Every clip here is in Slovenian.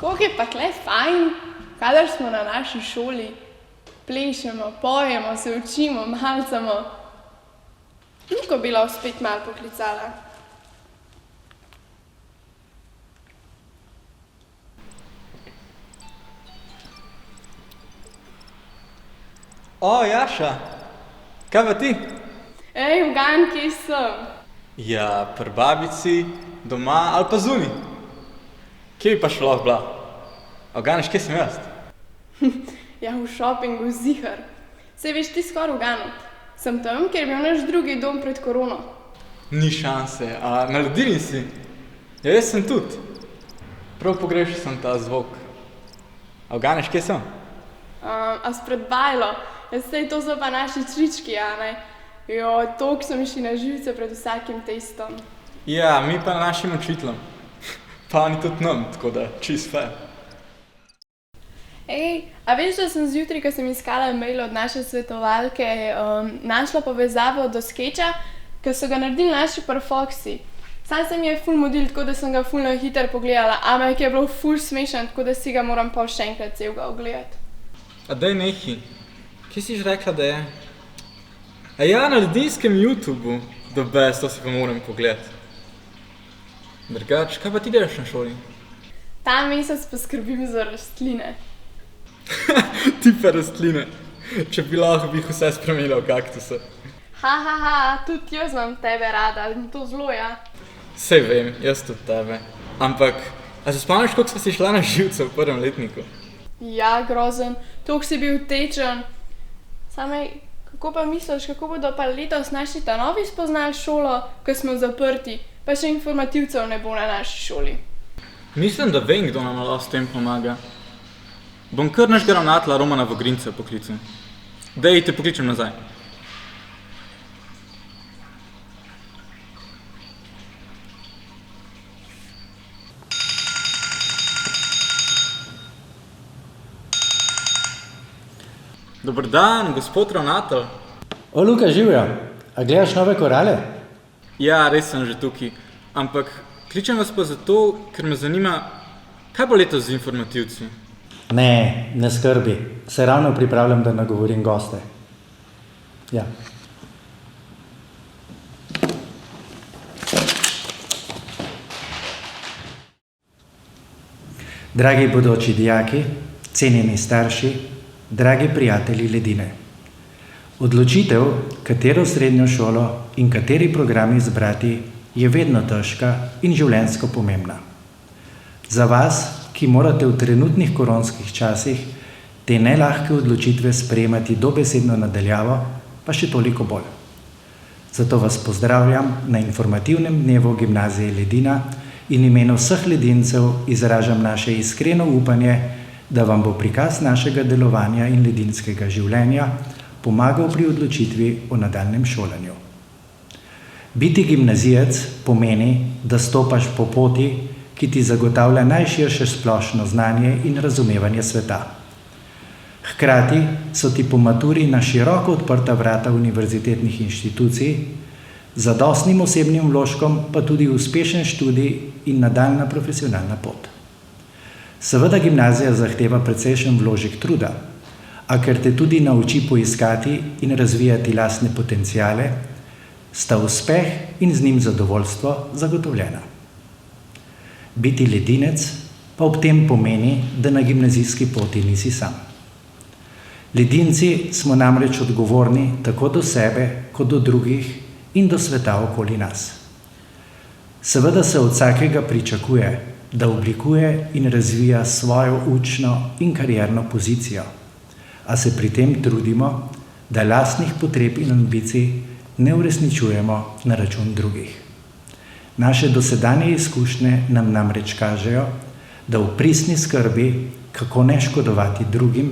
Kako je pa tle fajn, kadar smo na naši šoli. Plešemo, pojemo, se učimo, malcamo. Luko bi lahko spet malo poklicala. O, Jaša, kaj pa ti? Ej, Ugan, kje sem? Ja, pri babici, doma ali pa zunaj. Kje bi pa še lahko bila? Oganiš, kje sem jaz? Ja, v šopingu zihar. Saj veš ti skoraj Uganu. Sem tam, ker je bil naš drugi dom pred korono. Ni šanse, a na ledini si? Ja, jaz sem tudi. Prav pogrešal sem ta zvok. Oganiš, kje sem? A spred bajlo. Saj to so pa naši črički, a ne? Jo, toliko so mi šli na živce pred vsakim testom. Ja, mi pa našim učiteljem. Pa oni tudi nam, tako da čist fair. Ej, a veš, da sem zjutraj, ko sem iskala mail od naše svetovalke, našla povezavo do skeča, ki so ga naredili naši pri Foxy. Sam se mi je ful modil, tako da sem ga ful na hiter pogledala, ampak je bilo ful smešen, tako da si ga moram pol še enkrat celega ogledati. A daj nehi. Kje si že rekla, da je? A ja, na ledinskem YouTubeu. The best, to si pa moram pogledati. Drugač, kaj pa ti delaš na šoli? Ta mesec poskrbim za rastline. Ti pa rastline. Če bi lahko, bi jih vse spremenila v kaktuse. Tudi jaz imam tebe rada, in to zelo, ja. Sej vem, jaz tudi tebe. Ampak, a se spomniš, koliko sva si šla na živce v prvem letniku? Ja, grozen. Toliko si bil tečen. Samej, kako pa misliš, kako bodo pa letos naši ta-novi spoznali šolo, ko smo zaprti, pa še informativcev ne bo na naši šoli? Mislim, da vem, kdo nam lahko s tem pomaga. Bom kar našega ravnatelja Romana Vogrinca poklical. Dej, te pokličem nazaj. Dober dan, gospod ravnatelj. O, Luka, živjo. A gledaš nove korale? Ja, res sem že tukaj. Ampak kličem vas pa zato, ker me zanima, kaj bo letos z informativci? Ne skrbi. Se ravno pripravljam, da nagovorim goste. Ja. Dragi bodoči dijaki, cenjeni starši, dragi prijatelji ledine. Odločitev, katero srednjo šolo in kateri program izbrati, je vedno težka in življenjsko pomembna. Za vas, ki morate v trenutnih koronskih časih te nelahke odločitve sprejemati dobesedno na daljavo, pa še toliko bolj. Zato vas pozdravljam na informativnem dnevu Gimnazije Ledina in imenu vseh ledincev izražam naše iskreno upanje, da vam bo prikaz našega delovanja in ledinskega življenja pomagal pri odločitvi o nadaljnjem šolanju. Biti gimnazijec pomeni, da stopaš po poti, ki ti zagotavlja najširše splošno znanje in razumevanje sveta. Hkrati so ti po maturi na široko odprta vrata univerzitetnih inštitucij, z zadostnim osebnim vložkom pa tudi uspešen študij in nadaljnja profesionalna pot. Seveda gimnazija zahteva precejšen vložek truda, a ker te tudi nauči poiskati in razvijati lastne potenciale, sta uspeh in z njim zadovoljstvo zagotovljena. Biti ledinec pa ob tem pomeni, da na gimnazijski poti nisi sam. Ledinci smo namreč odgovorni tako do sebe kot do drugih in do sveta okoli nas. Seveda se od vsakega pričakuje, da oblikuje in razvija svojo učno in karierno pozicijo, a se pri tem trudimo, da lastnih potreb in ambicij ne uresničujemo na račun drugih. Naše dosedanje izkušnje nam namreč kažejo, da v pristni skrbi, kako ne škodovati drugim,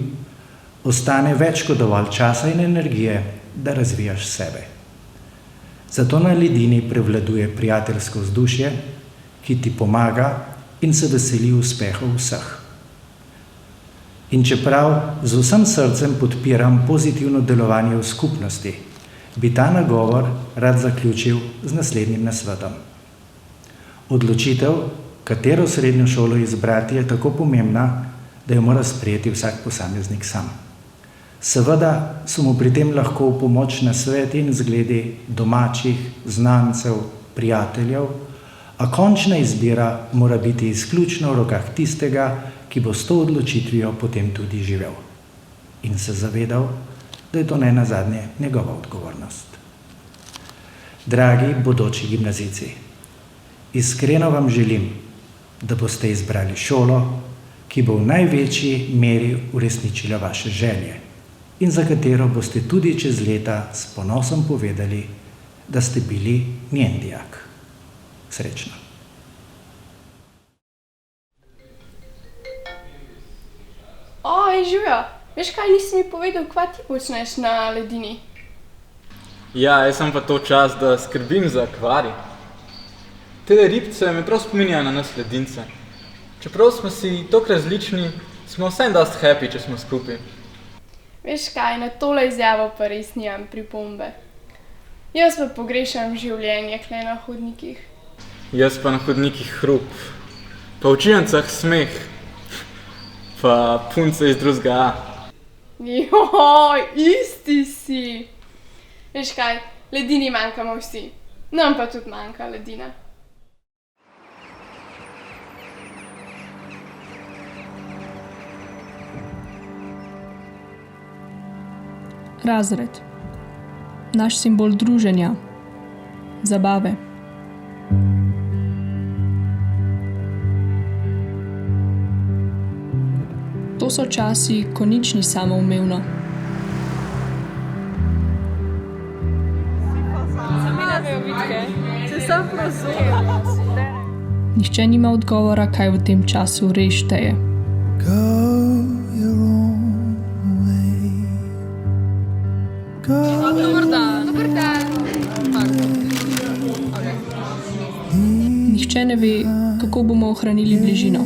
ostane več kot dovolj časa in energije, da razvijaš sebe. Zato na ledini prevladuje prijateljsko vzdušje, ki ti pomaga in se veseli uspehov vseh. In čeprav z vsem srcem podpiram pozitivno delovanje v skupnosti, bi ta nagovor rad zaključil z naslednjim nasvetom. Odločitev, katero srednjo šolo izbrati, je tako pomembna, da jo mora sprejeti vsak posameznik sam. Seveda so mu pri tem lahko v pomoč nasveti in zgledi domačih, znancev, prijateljev, a končna izbira mora biti izključno v rokah tistega, ki bo s to odločitvijo potem tudi živel in se zavedal, da je to nenazadnje njegova odgovornost. Dragi bodoči gimnazijci, iskreno vam želim, da boste izbrali šolo, ki bo v največji meri uresničila vaše želje in za katero boste tudi čez leta s ponosom povedali, da ste bili njen dijak. Srečno. Oj, Žujo, veš kaj, nisi mi povedal, kva ti počneš na ledini? Ja, jaz sem pa to čas, da skrbim za akvarij. Tele ribce me prav spominjajo na nas ledince. Čeprav smo si toliko različni, smo vsem dosti happy, če smo skupaj. Veš kaj, na tole izjavo pa res nimam pripombe. Jaz pa pogrešam življenje kle na hodnikih. Jaz pa na hodnikih hrup, pa v učilnicah smeh, pa punce iz drugega A. Joj, isti si! Veš kaj, ledini manjkamo vsi. Nam pa tudi manjka ledina. Razred. Naš simbol druženja, zabave. To so časi, ko nič ni samoumevno. Nihče nima odgovora, kaj v tem času res šteje. Nihče ne ve, kako bomo ohranili bližino.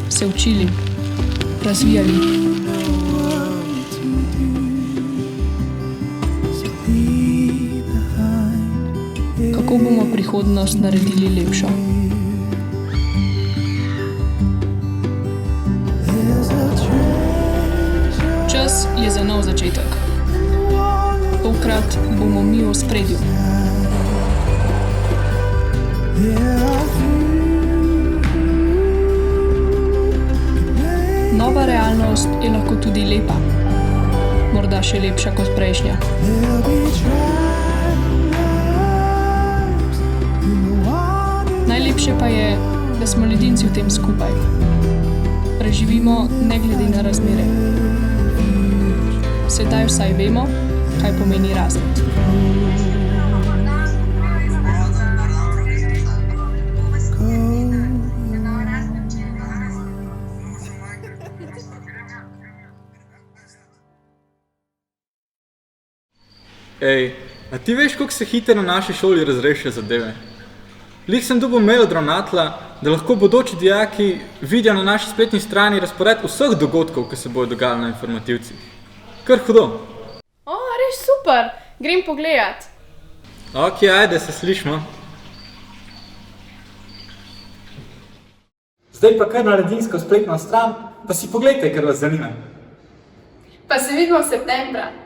Se učili, razvijali. Kako bomo prihodnost naredili lepšo? Čas je za nov začetek. Tokrat bomo mi v ospredju. Nova realnost je lahko tudi lepa, morda še lepša kot prejšnja. Najlepše pa je, da smo ledinci v tem skupaj. Preživimo ne glede na razmere. Sedaj vsaj vemo, kaj pomeni razred. Ej, a ti veš, koliko se hitro na naši šoli razrešijo zadeve? Lih sem dobil mail od ravnatelja, da lahko bodoči dijaki vidijo na naši spletni strani razpored vseh dogodkov, ki se bodo dogajali na informativcih. Kar hudo. O, res super, grem pogledat. Ok, ajde, se slišmo. Zdaj pa kar na ledinsko spletno stran, pa si poglejte, ker vas zanima. Pa se vidimo septembra.